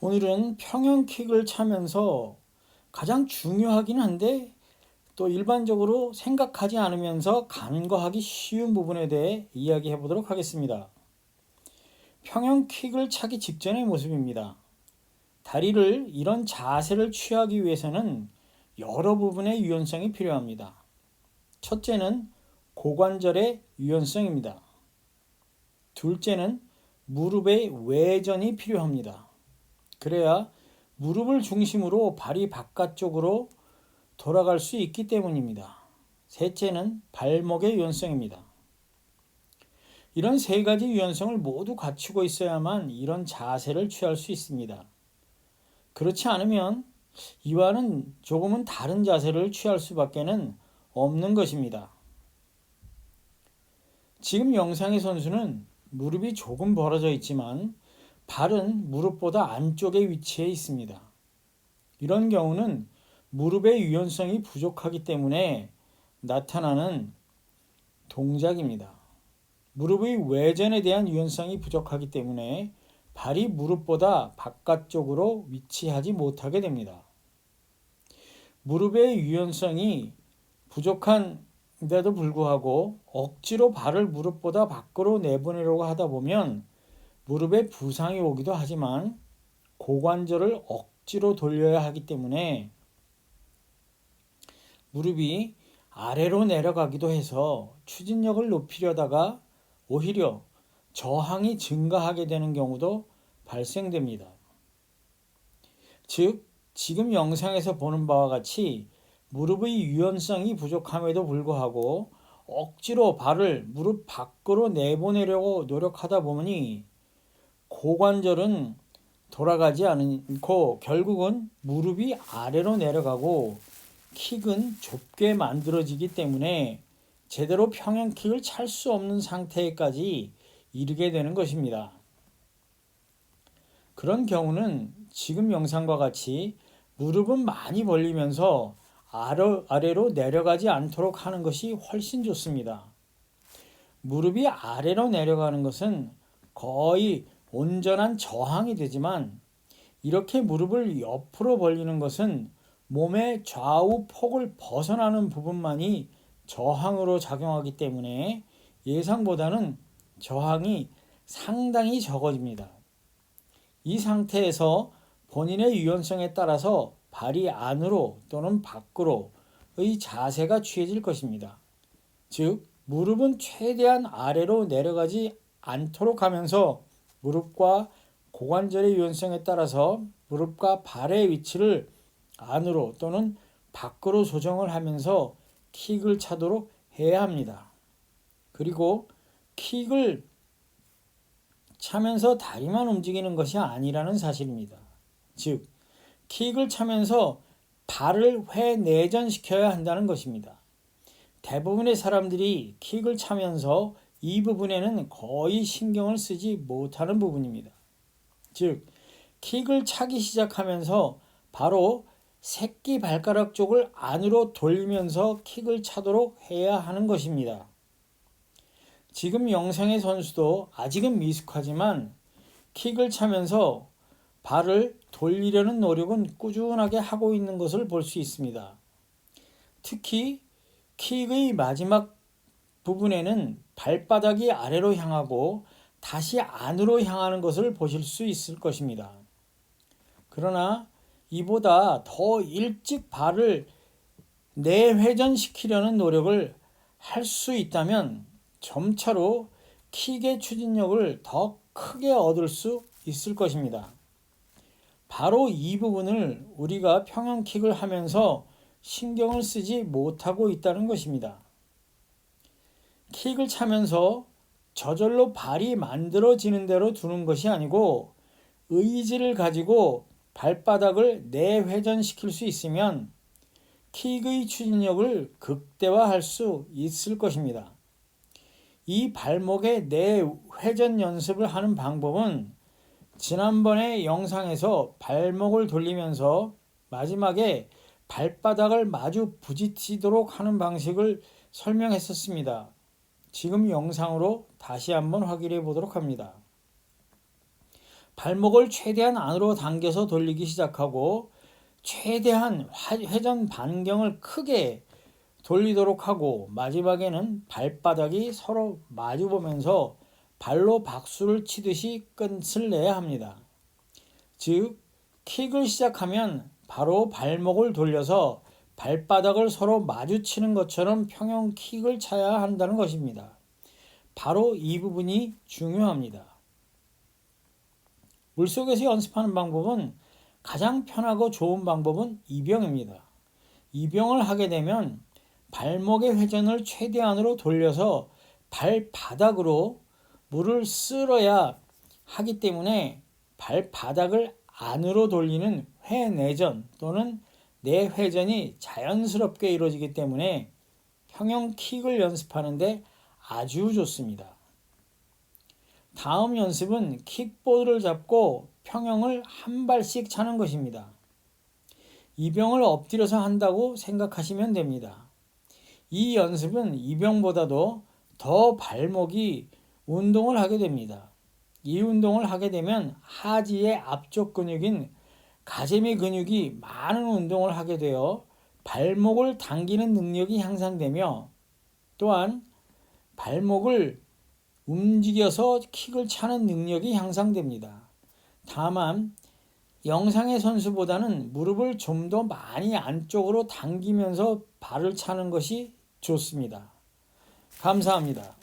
오늘은 평형킥을 차면서 가장 중요하긴 한데 또 일반적으로 생각하지 않으면서 간과하기 쉬운 부분에 대해 이야기해 보도록 하겠습니다. 평형킥을 차기 직전의 모습입니다. 다리를 이런 자세를 취하기 위해서는 여러 부분의 유연성이 필요합니다. 첫째는 고관절의 유연성입니다. 둘째는 무릎의 외전이 필요합니다. 그래야 무릎을 중심으로 발이 바깥쪽으로 돌아갈 수 있기 때문입니다. 셋째는 발목의 유연성입니다. 이런 세 가지 유연성을 모두 갖추고 있어야만 이런 자세를 취할 수 있습니다. 그렇지 않으면 이와는 조금은 다른 자세를 취할 수밖에 없는 것입니다. 지금 영상의 선수는 무릎이 조금 벌어져 있지만 발은 무릎보다 안쪽에 위치해 있습니다. 이런 경우는 무릎의 유연성이 부족하기 때문에 나타나는 동작입니다. 무릎의 외전에 대한 유연성이 부족하기 때문에 발이 무릎보다 바깥쪽으로 위치하지 못하게 됩니다. 무릎의 유연성이 부족한데도 불구하고 억지로 발을 무릎보다 밖으로 내보내려고 하다 보면 무릎에 부상이 오기도 하지만 고관절을 억지로 돌려야 하기 때문에 무릎이 아래로 내려가기도 해서 추진력을 높이려다가 오히려 저항이 증가하게 되는 경우도 발생됩니다. 즉, 지금 영상에서 보는 바와 같이 무릎의 유연성이 부족함에도 불구하고 억지로 발을 무릎 밖으로 내보내려고 노력하다 보니 고관절은 돌아가지 않고 결국은 무릎이 아래로 내려가고 킥은 좁게 만들어지기 때문에 제대로 평형킥을 찰 수 없는 상태까지 이르게 되는 것입니다. 그런 경우는 지금 영상과 같이 무릎은 많이 벌리면서 아래로 내려가지 않도록 하는 것이 훨씬 좋습니다. 무릎이 아래로 내려가는 것은 거의 온전한 저항이 되지만 이렇게 무릎을 옆으로 벌리는 것은 몸의 좌우 폭을 벗어나는 부분만이 저항으로 작용하기 때문에 예상보다는 저항이 상당히 적어집니다. 이 상태에서 본인의 유연성에 따라서 발이 안으로 또는 밖으로의 자세가 취해질 것입니다. 즉, 무릎은 최대한 아래로 내려가지 않도록 하면서 무릎과 고관절의 유연성에 따라서 무릎과 발의 위치를 안으로 또는 밖으로 조정을 하면서 킥을 차도록 해야 합니다. 그리고 킥을 차면서 다리만 움직이는 것이 아니라는 사실입니다. 즉, 킥을 차면서 발을 회내전시켜야 한다는 것입니다. 대부분의 사람들이 킥을 차면서 이 부분에는 거의 신경을 쓰지 못하는 부분입니다. 즉, 킥을 차기 시작하면서 바로 새끼 발가락 쪽을 안으로 돌리면서 킥을 차도록 해야 하는 것입니다. 지금 영상의 선수도 아직은 미숙하지만 킥을 차면서 발을 돌리려는 노력은 꾸준하게 하고 있는 것을 볼 수 있습니다. 특히 킥의 마지막 부분에는 발바닥이 아래로 향하고 다시 안으로 향하는 것을 보실 수 있을 것입니다. 그러나 이보다 더 일찍 발을 내회전시키려는 노력을 할 수 있다면 점차로 킥의 추진력을 더 크게 얻을 수 있을 것입니다. 바로 이 부분을 우리가 평형킥을 하면서 신경을 쓰지 못하고 있다는 것입니다. 킥을 차면서 저절로 발이 만들어지는 대로 두는 것이 아니고 의지를 가지고 발바닥을 내회전시킬 수 있으면 킥의 추진력을 극대화할 수 있을 것입니다. 이 발목의 내회전 연습을 하는 방법은 지난번의 영상에서 발목을 돌리면서 마지막에 발바닥을 마주 부딪히도록 하는 방식을 설명했었습니다. 지금 영상으로 다시 한번 확인해 보도록 합니다. 발목을 최대한 안으로 당겨서 돌리기 시작하고 최대한 회전 반경을 크게 돌리도록 하고 마지막에는 발바닥이 서로 마주보면서 발로 박수를 치듯이 끝을 내야 합니다. 즉, 킥을 시작하면 바로 발목을 돌려서 발바닥을 서로 마주치는 것처럼 평형 킥을 쳐야 한다는 것입니다. 바로 이 부분이 중요합니다. 물속에서 연습하는 방법은 가장 편하고 좋은 방법은 이병입니다. 이병을 하게 되면 발목의 회전을 최대한으로 돌려서 발바닥으로 물을 쓸어야 하기 때문에 발바닥을 안으로 돌리는 회내전 또는 내회전이 자연스럽게 이루어지기 때문에 평형 킥을 연습하는데 아주 좋습니다. 다음 연습은 킥보드를 잡고 평형을 한 발씩 차는 것입니다. 이병을 엎드려서 한다고 생각하시면 됩니다. 이 연습은 이병보다도 더 발목이 운동을 하게 됩니다. 이 운동을 하게 되면 하지의 앞쪽 근육인 가재미 근육이 많은 운동을 하게 되어 발목을 당기는 능력이 향상되며 또한 발목을 움직여서 킥을 차는 능력이 향상됩니다. 다만 영상의 선수보다는 무릎을 좀 더 많이 안쪽으로 당기면서 발을 차는 것이 좋습니다. 감사합니다.